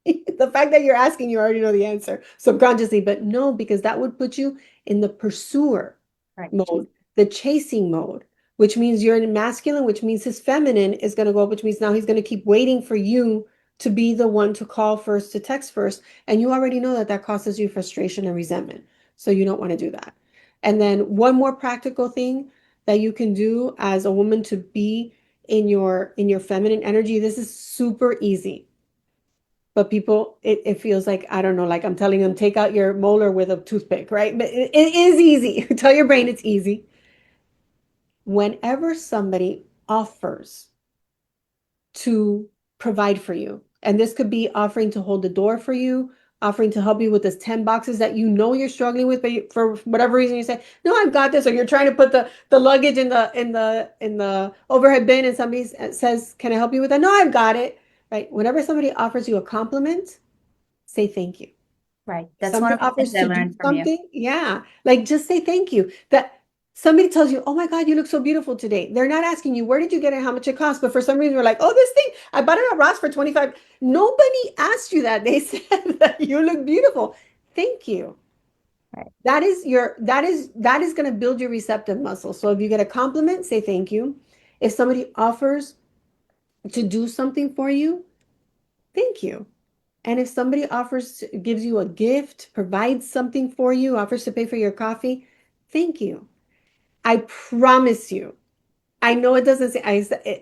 The fact that you're asking, you already know the answer subconsciously, but no, because that would put you in the pursuer
Right.
mode, the chasing mode, which means you're in masculine, which means his feminine is going to go up, which means now he's going to keep waiting for you to be the one to call first, to text first. And you already know that that causes you frustration and resentment. So you don't want to do that. And then one more practical thing that you can do as a woman to be in your feminine energy, this is super easy. But people, it feels like, I don't know, like I'm telling them, take out your molar with a toothpick, right? But it is easy. Tell your brain it's easy. Whenever somebody offers to provide for you, and this could be offering to hold the door for you, offering to help you with this 10 boxes that you know you're struggling with, but for whatever reason you say, no, I've got this, or you're trying to put the luggage in the overhead bin, and somebody says, can I help you with that? No, I've got it. Right? Whenever somebody offers you a compliment, say thank you.
Right. That's one
Somebody
of the things
offers
I
to do
learned from you.
something, yeah, like just say thank you. That somebody tells you, oh my God, you look so beautiful today. They're not asking you, where did you get it, how much it cost? But for some reason, we're like, oh, this thing, I bought it at Ross for 25. Nobody asked you that. They said that you look beautiful. Thank you.
Right.
That is going to build your receptive muscle. So if you get a compliment, say thank you. If somebody offers to do something for you, thank you. And if somebody gives you a gift, provides something for you, offers to pay for your coffee, thank you. I promise you. I know it doesn't say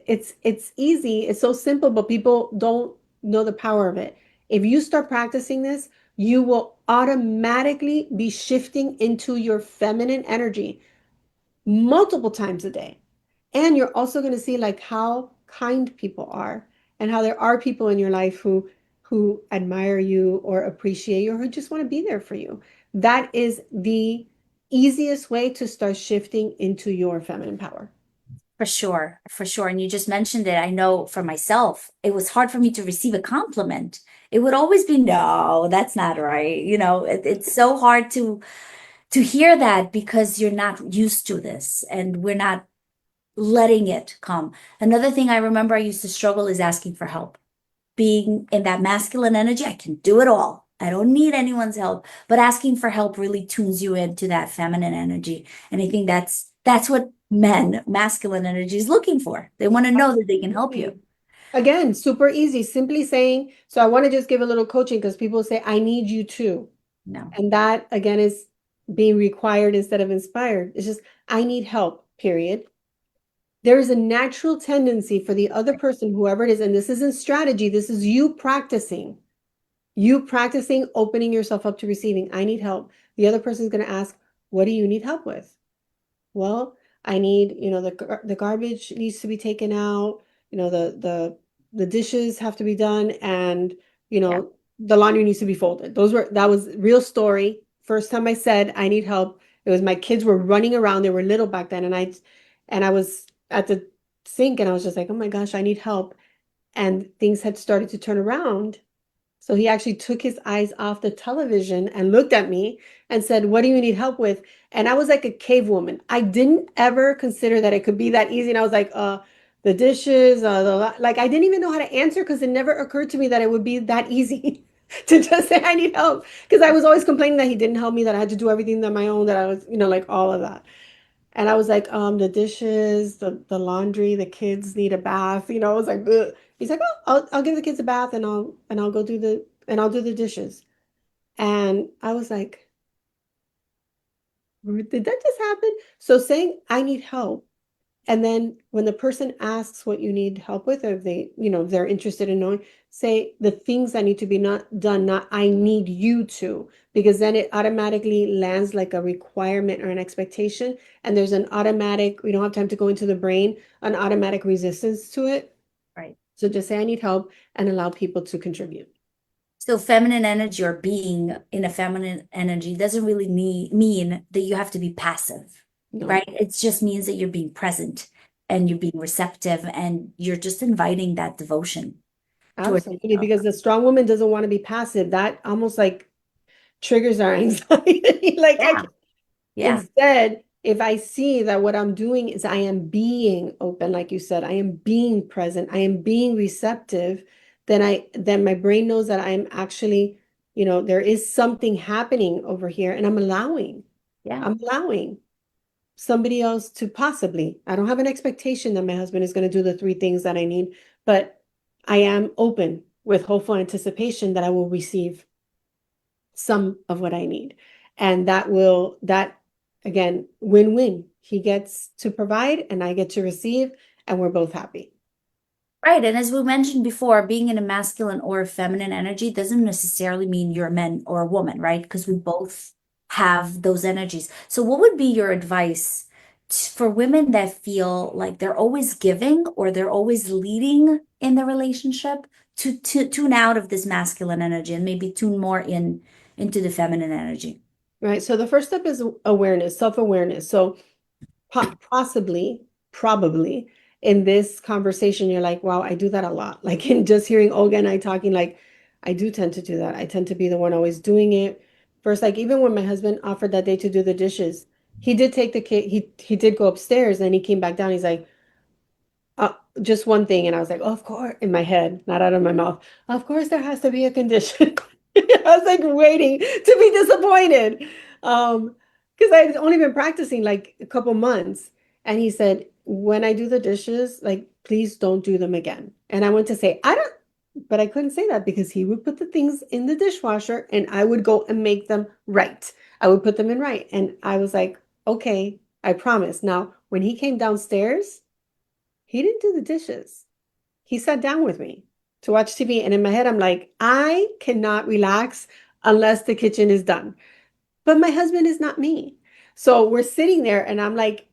it's easy, it's so simple, but people don't know the power of it. If you start practicing this, you will automatically be shifting into your feminine energy multiple times a day. And you're also going to see like how kind people are, and how there are people in your life who admire you or appreciate you or who just want to be there for you. That is the easiest way to start shifting into your feminine power.
For sure. For sure. And you just mentioned it. I know for myself, it was hard for me to receive a compliment. It would always be, no, that's not right. It's so hard to hear that because you're not used to this and we're not letting it come. Another thing I remember I used to struggle is asking for help. Being in that masculine energy, I can do it all. I don't need anyone's help. But asking for help really tunes you into that feminine energy. And I think that's what masculine energy is looking for. They want to know that they can help you.
Absolutely. Again, super easy. Simply saying, so I want to just give a little coaching because people say, I need you to.
No.
And that again is being required instead of inspired. It's just, I need help, period. There is a natural tendency for the other person, whoever it is, and this isn't strategy, this is you practicing opening yourself up to receiving. I need help. The other person is going to ask, what do you need help with? Well, I need, the garbage needs to be taken out, the dishes have to be done, and
Yeah.
the laundry needs to be folded. That was real story. First time I said I need help, it was my kids were running around. They were little back then, and I was at the sink, and I was just like, oh my gosh, I need help. And things had started to turn around. So he actually took his eyes off the television and looked at me and said, what do you need help with? And I was like a cave woman. I didn't ever consider that it could be that easy. And I was like, the dishes, like I didn't even know how to answer because it never occurred to me that it would be that easy to just say I need help. Because I was always complaining that he didn't help me, that I had to do everything on my own, that I was, like all of that. And I was like, the dishes, the laundry, the kids need a bath. I was like, ugh. He's like, oh, I'll give the kids a bath, and I'll go I'll do the dishes. And I was like, did that just happen? So saying I need help, and then when the person asks what you need help with, or they're interested in knowing, say the things that need to be not done, not I need you to, because then it automatically lands like a requirement or an expectation. And there's an automatic, we don't have time to go into the brain, an automatic resistance to it.
Right.
So just say I need help and allow people to contribute.
So feminine energy or being in a feminine energy doesn't really mean that you have to be passive,
No.
right? It just means that you're being present and you're being receptive and you're just inviting that devotion. towards
Absolutely, because the strong woman doesn't want to be passive. That almost like triggers our anxiety. Like I
yeah, yeah,
instead, if I see that what I'm doing is I am being open, like you said, I am being present, I am being receptive, then my brain knows that I'm actually, there is something happening over here and
yeah.
I'm allowing somebody else to possibly. I don't have an expectation that my husband is going to do the three things that I need, but I am open with hopeful anticipation that I will receive some of what I need. And that again, win-win. He gets to provide and I get to receive, and we're both happy.
Right. And as we mentioned before, being in a masculine or a feminine energy doesn't necessarily mean you're a man or a woman, right? Because we both have those energies. So, what would be your advice for women that feel like they're always giving or they're always leading in the relationship to tune out of this masculine energy and maybe tune more into the feminine energy?
Right. So the first step is awareness, self-awareness. So possibly, probably in this conversation, you're like, wow, I do that a lot. Like in just hearing Olga and I talking, like, I do tend to do that. I tend to be the one always doing it. First, like even when my husband offered that day to do the dishes, he did take the kid, he did go upstairs, and he came back down. He's like, uh, just one thing. And I was like, oh, of course, in my head, not out of my mouth. Of course, there has to be a condition. I was like waiting to be disappointed. Because I've only been practicing like a couple months. And he said, when I do the dishes, like, please don't do them again. And I went to say, I don't, but I couldn't say that because he would put the things in the dishwasher and I would go and make them right. I would put them in right. And I was like, okay, I promise. Now, when he came downstairs, he didn't do the dishes. He sat down with me to watch TV. And in my head, I'm like, I cannot relax unless the kitchen is done. But my husband is not me. So we're sitting there and I'm like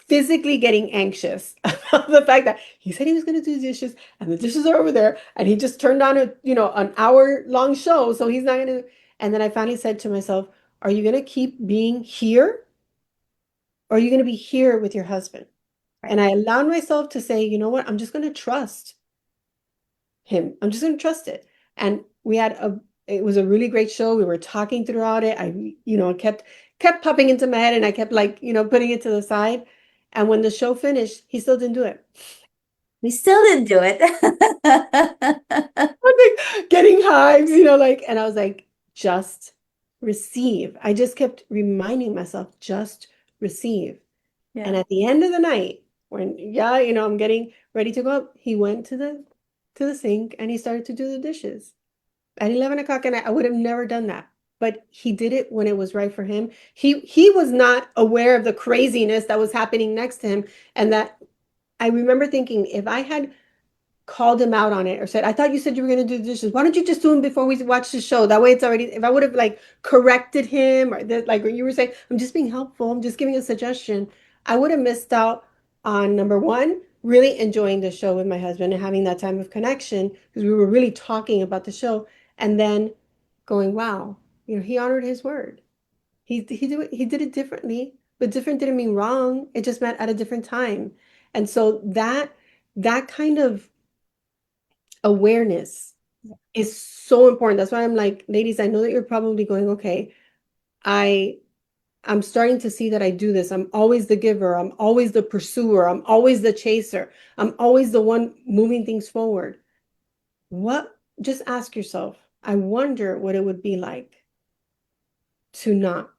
physically getting anxious about the fact that he said he was going to do the dishes and the dishes are over there. And he just turned on an hour long show. So he's not going to. And then I finally said to myself, are you going to keep being here or are you going to be here with your husband? And
Right.
I allowed myself to say, you know what? I'm just going to trust him. I'm just going to trust it. And it was a really great show. We were talking throughout it. Kept popping into my head and I kept like, putting it to the side. And when the show finished, he still didn't do it.
We still didn't do it.
I was like getting hives, like, and I was like, just receive. I just kept reminding myself, just receive. And
Yeah.
at the end of the night, when I'm getting ready to go up, he went to the sink and he started to do the dishes at 11 o'clock at night. I would have never done that. But he did it when it was right for him. He was not aware of the craziness that was happening next to him. And that I remember thinking, if I had called him out on it or said, I thought you said you were going to do the dishes. Why don't you just do them before we watch the show? That way it's already, if I would have like corrected him or that, like when you were saying, I'm just being helpful, I'm just giving a suggestion, I would have missed out on number one, really enjoying the show with my husband and having that time of connection because we were really talking about the show. And then going, wow, he honored his word. He did it differently, but different didn't mean wrong. It just meant at a different time. And so that kind of awareness is so important. That's why I'm like, ladies, I know that you're probably going, okay, I I'm starting to see that I do this. I'm always the giver, I'm always the pursuer, I'm always the chaser, I'm always the one moving things forward. What Just ask yourself, I wonder what it would be like to not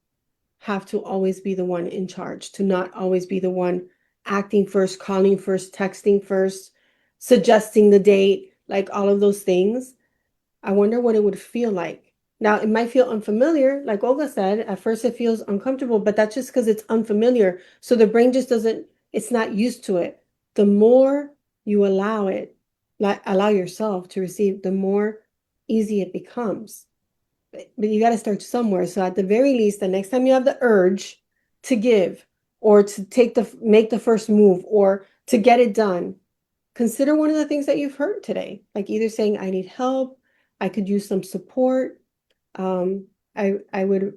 have to always be the one in charge, to not always be the one acting first, calling first, texting first, suggesting the date, like all of those things. I wonder what it would feel like. Now, it might feel unfamiliar, like Olga said. At first, it feels uncomfortable, but that's just because it's unfamiliar. So the brain just doesn't, it's not used to it. The more you allow it, like allow yourself to receive, the more easy it becomes. But you got to start somewhere. So at the very least, the next time you have the urge to give or to make the first move or to get it done, consider one of the things that you've heard today, like either saying, I need help, I could use some support. I would,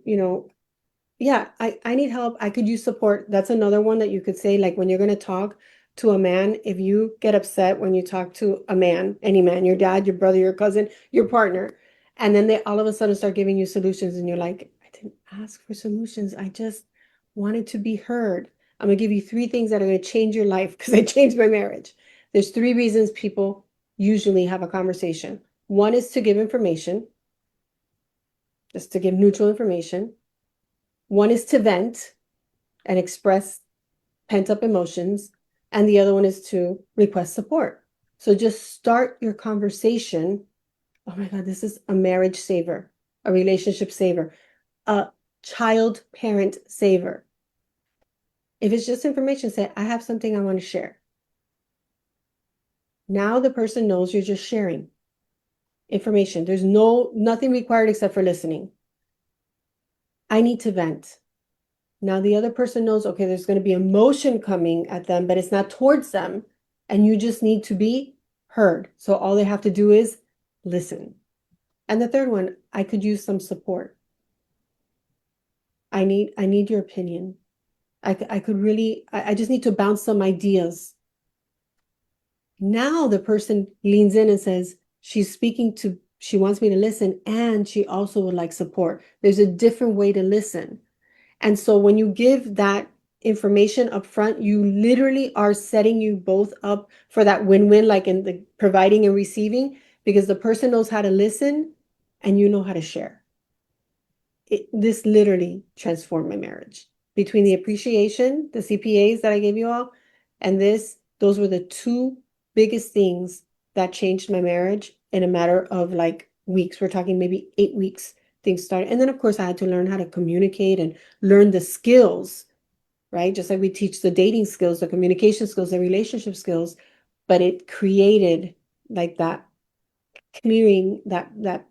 yeah, I need help. I could use support. That's another one that you could say, like when you're going to talk, to a man, if you get upset when you talk to a man, any man, your dad, your brother, your cousin, your partner, and then they all of a sudden start giving you solutions, and you're like, I didn't ask for solutions. I just wanted to be heard. I'm gonna give you three things that are gonna change your life because I changed my marriage. There's three reasons people usually have a conversation. One is to give information, just to give neutral information. One is to vent and express pent up emotions, and the other one is to request support. So just start your conversation. Oh my God, this is a marriage saver, a relationship saver, a child parent saver. If it's just information, say, I have something I want to share. Now the person knows you're just sharing information. There's nothing required except for listening. I need to vent. Now the other person knows, okay, there's going to be emotion coming at them, but it's not towards them. And you just need to be heard. So all they have to do is listen. And the third one, I could use some support. I need your opinion. I could really, I just need to bounce some ideas. Now the person leans in and says, she wants me to listen, and she also would like support. There's a different way to listen. And so when you give that information up front, you literally are setting you both up for that win-win, like in the providing and receiving, because the person knows how to listen and you know how to share. This literally transformed my marriage. Between the appreciation, the CPAs that I gave you all, and this, those were the two biggest things that changed my marriage in a matter of like weeks. We're talking maybe 8 weeks, things started. And then, of course, I had to learn how to communicate and learn the skills, right? Just like we teach the dating skills, the communication skills, the relationship skills, but it created like that clearing, that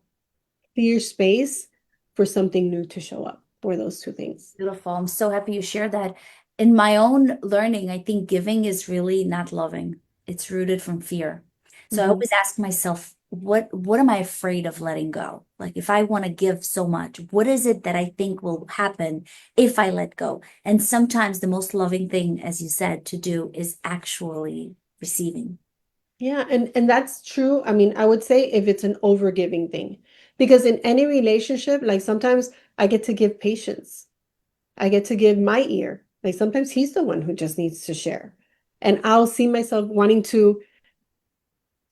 clear space for something new to show up for those two things.
Beautiful. I'm so happy you shared that. In my own learning, I think giving is really not loving. It's rooted from fear. So I
Mhm.
always ask myself, what am I afraid of letting go? Like if I want to give so much, what is it that I think will happen if I let go? And sometimes the most loving thing, as you said, to do is actually receiving.
Yeah, and that's true. I mean, I would say if it's an overgiving thing, because in any relationship, like sometimes I get to give patience. I get to give my ear. Like sometimes he's the one who just needs to share. And I'll see myself wanting to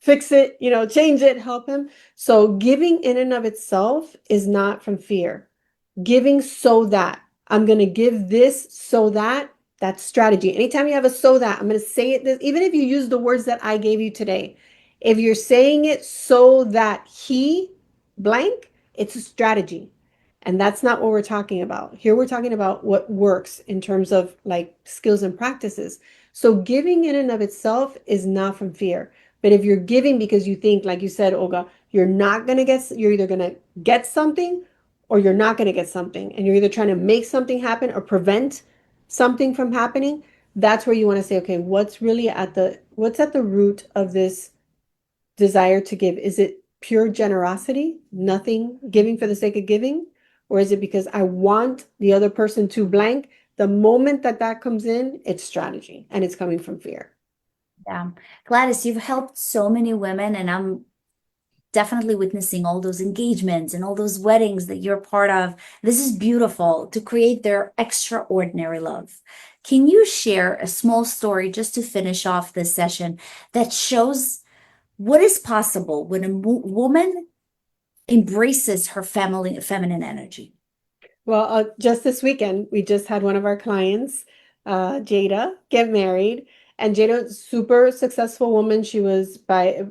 fix it, change it, help him. So giving in and of itself is not from fear. Giving so that I'm going to give this so that that's strategy. Anytime you have a so that, I'm going to say it this, even if you use the words that I gave you today, if you're saying it so that he blank, it's a strategy. And that's not what we're talking about. Here we're talking about what works in terms of like skills and practices. So giving in and of itself is not from fear. But if you're giving because you think, like you said, Olga, you're either going to get something or you're not going to get something. And you're either trying to make something happen or prevent something from happening. That's where you want to say, okay, what's at the root of this desire to give? Is it pure generosity, nothing, giving for the sake of giving? Or is it because I want the other person to blank? The moment that that comes in, it's strategy and it's coming from fear.
Yeah. Gladys, you've helped so many women, and I'm definitely witnessing all those engagements and all those weddings that you're part of. This is beautiful to create their extraordinary love. Can you share a small story just to finish off this session that shows what is possible when a woman embraces her family feminine energy?
Well, just this weekend, we just had one of our clients, Jada, get married. And Jada, super successful woman. She was by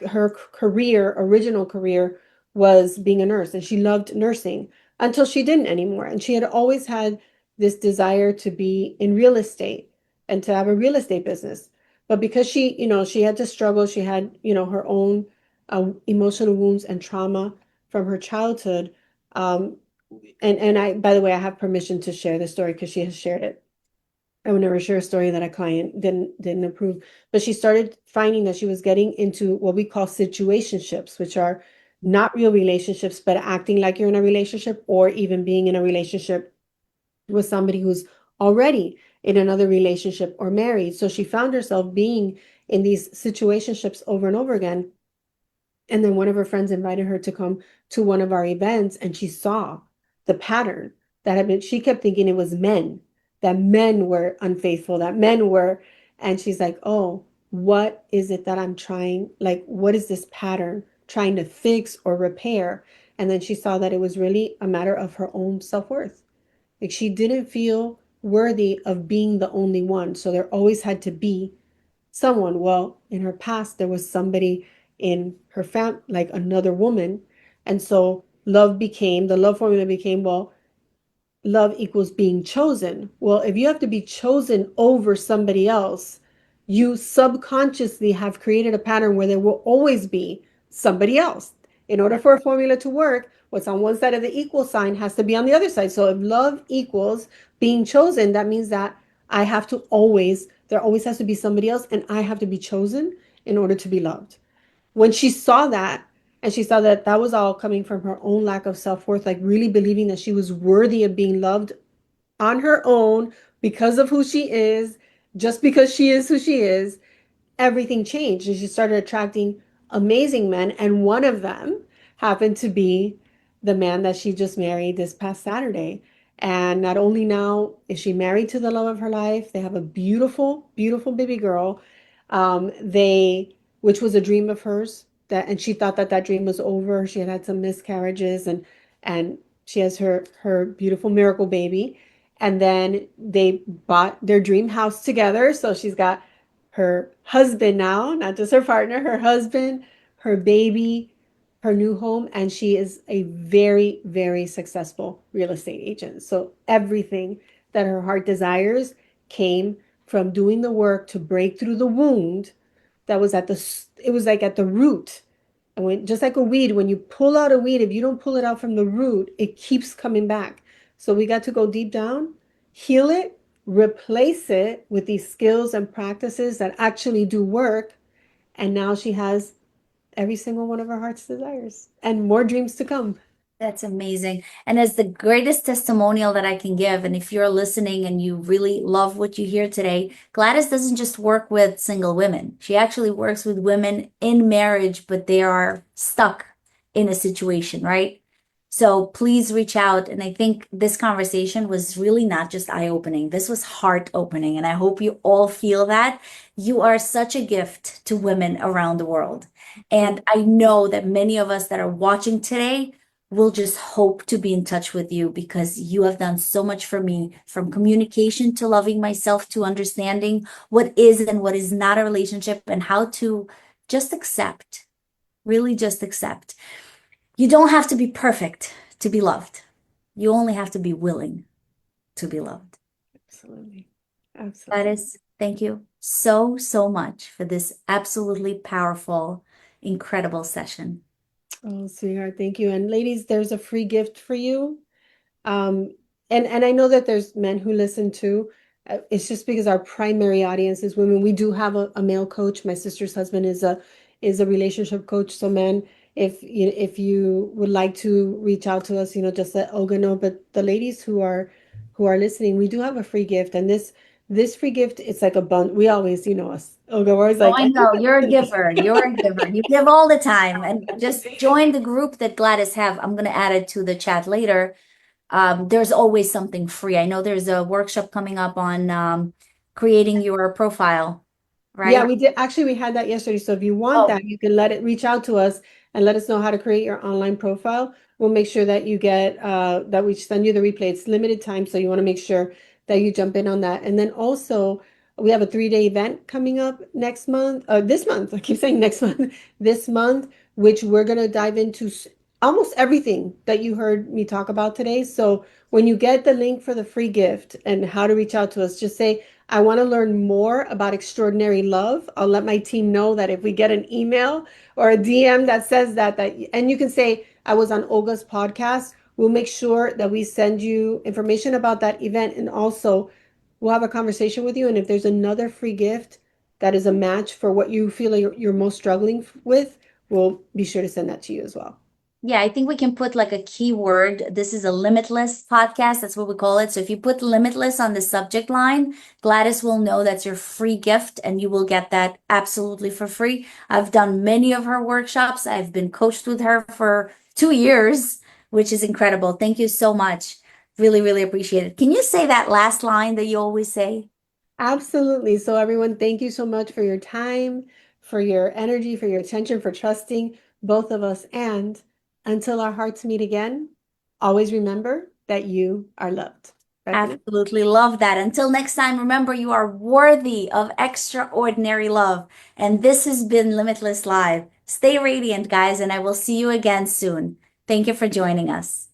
her career, original career was being a nurse, and she loved nursing until she didn't anymore. And she had always had this desire to be in real estate and to have a real estate business. But because she had to struggle, she had, her own emotional wounds and trauma from her childhood. Um, and I, by the way, I have permission to share this story because she has shared it. I would never share a story that a client didn't approve. But she started finding that she was getting into what we call situationships, which are not real relationships, but acting like you're in a relationship or even being in a relationship with somebody who's already in another relationship or married. So she found herself being in these situationships over and over again. And then one of her friends invited her to come to one of our events, and she saw the pattern that had been, she kept thinking it was men, that men were unfaithful, that men were, and she's like, oh, what is it that I'm trying, like, what is this pattern trying to fix or repair? And then she saw that it was really a matter of her own self-worth. Like she didn't feel worthy of being the only one. So there always had to be someone. Well, in her past, there was somebody in her fam, like another woman. And so the love formula became, well, love equals being chosen. Well, if you have to be chosen over somebody else, you subconsciously have created a pattern where there will always be somebody else. In order for a formula to work, what's on one side of the equal sign has to be on the other side. So if love equals being chosen, that means that I have to always, there always has to be somebody else, and I have to be chosen in order to be loved. When she saw that, and she saw that that was all coming from her own lack of self-worth, like really believing that she was worthy of being loved on her own because of who she is, just because she is who she is, everything changed and she started attracting amazing men. And one of them happened to be the man that she just married this past Saturday. And not only now is she married to the love of her life, they have a beautiful, beautiful baby girl. They, which was a dream of hers, that, and she thought that that dream was over. She had had some miscarriages, and she has her beautiful miracle baby. And then they bought their dream house together. So she's got her husband now, not just her partner, her husband, her baby, her new home, and she is a very, very successful real estate agent. So everything that her heart desires came from doing the work to break through the wound that was at the, it was like at the root. And when, just like a weed, when you pull out a weed, if you don't pull it out from the root, it keeps coming back. So we got to go deep down, heal it, replace it with these skills and practices that actually do work. And now she has every single one of her heart's desires and more dreams to come.
That's amazing. And as the greatest testimonial that I can give, and if you're listening and you really love what you hear today, Gladys doesn't just work with single women. She actually works with women in marriage, but they are stuck in a situation, right? So please reach out. And I think this conversation was really not just eye-opening. This was heart-opening. And I hope you all feel that. You are such a gift to women around the world. And I know that many of us that are watching today will just hope to be in touch with you because you have done so much for me, from communication to loving myself to understanding what is and what is not a relationship and how to just accept, really just accept. You don't have to be perfect to be loved. You only have to be willing to be loved.
Absolutely. Absolutely.
Gladys, thank you so, so much for this absolutely powerful, incredible session.
Oh, sweetheart, thank you. And ladies, there's a free gift for you. Um, and I know that there's men who listen too. It's just because our primary audience is women. We do have a male coach. My sister's husband is a relationship coach. So men, if you would like to reach out to us, just let Olga know. But the ladies who are listening, we do have a free gift. And this free gift, it's like a bun. We always, us, Olga, we're always
Oh,
like,
I
I think
know. You're a giver. You're a giver. You give all the time. And just join the group that Gladys have. I'm going to add it to the chat later. There's always something free. I know there's a workshop coming up on creating your profile,
Yeah,
right?
we did. Actually, we had that yesterday. So if you want
Oh,
that, you can let it reach out to us and let us know how to create your online profile. We'll make sure that you get that we send you the replay. It's limited time, so you want to make sure that you jump in on that. And then also we have a 3-day event coming up next month, this month. I keep saying next month, this month, which we're gonna dive into almost everything that you heard me talk about today. So when you get the link for the free gift and how to reach out to us, just say, I want to learn more about extraordinary love. I'll let my team know that if we get an email or a DM that says that, and you can say, I was on Olga's podcast, we'll make sure that we send you information about that event. And also, we'll have a conversation with you. And if there's another free gift that is a match for what you feel like you're most struggling with, we'll be sure to send that to you as well.
Yeah, I think we can put like a keyword. This is a limitless podcast. That's what we call it. So if you put limitless on the subject line, Gladys will know that's your free gift and you will get that absolutely for free. I've done many of her workshops. I've been coached with her for 2 years, which is incredible. Thank you so much. Really, really appreciate it. Can you say that last line that you always say?
Absolutely. So, everyone, thank you so much for your time, for your energy, for your attention, for trusting both of us. And until our hearts meet again, always remember that you are loved. Bye for now.
Absolutely love that. Until next time, remember you are worthy of extraordinary love. And this has been Limitless Live. Stay radiant, guys, and I will see you again soon. Thank you for joining us.